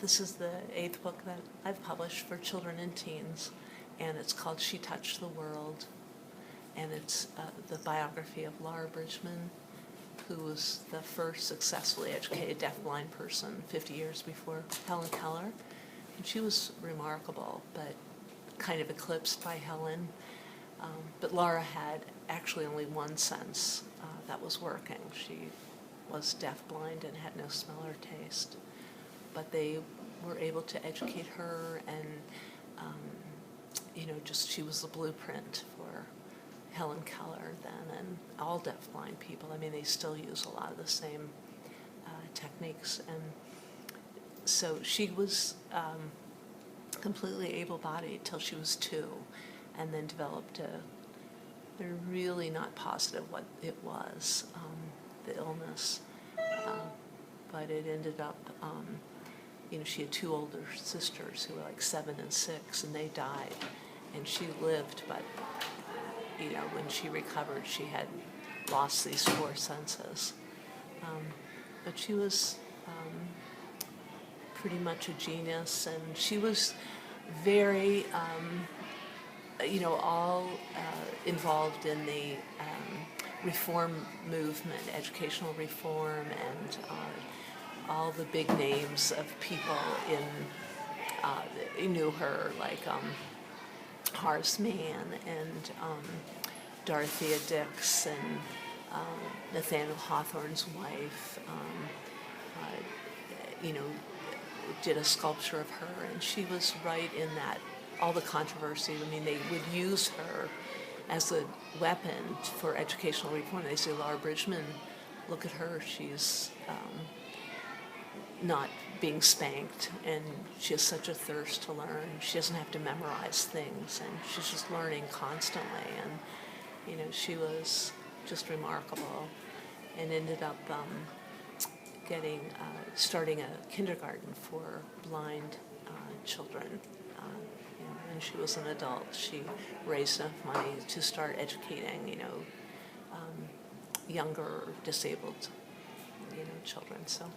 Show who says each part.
Speaker 1: This is the 8th book that I've published for children and teens, and it's called She Touched the World, and it's the biography of Laura Bridgman, who was the first successfully educated deafblind person 50 years before Helen Keller. And she was remarkable, but kind of eclipsed by Helen. But Laura had actually only one sense that was working. She was deafblind and had no smell or taste. But they were able to educate her, and just she was the blueprint for Helen Keller then, and all deafblind people. I mean, they still use a lot of the same techniques. And so she was completely able-bodied till she was 2, and then developed they're really not positive what it was, the illness, but it ended up, she had 2 older sisters who were like 7 and 6, and they died, and she lived, but when she recovered, she had lost these 4 senses. But she was pretty much a genius, and she was very, all involved in the reform movement, educational reform, and all the big names of people knew her, like Horace Mann and Dorothea Dix and Nathaniel Hawthorne's wife, did a sculpture of her, and she was right in that, all the controversy. I mean, they would use her as a weapon for educational reform. They say, Laura Bridgman, look at her, she's not being spanked, and she has such a thirst to learn. She doesn't have to memorize things, and she's just learning constantly. And she was just remarkable, and ended up starting a kindergarten for blind children. When she was an adult, she raised enough money to start educating, younger disabled, children. So.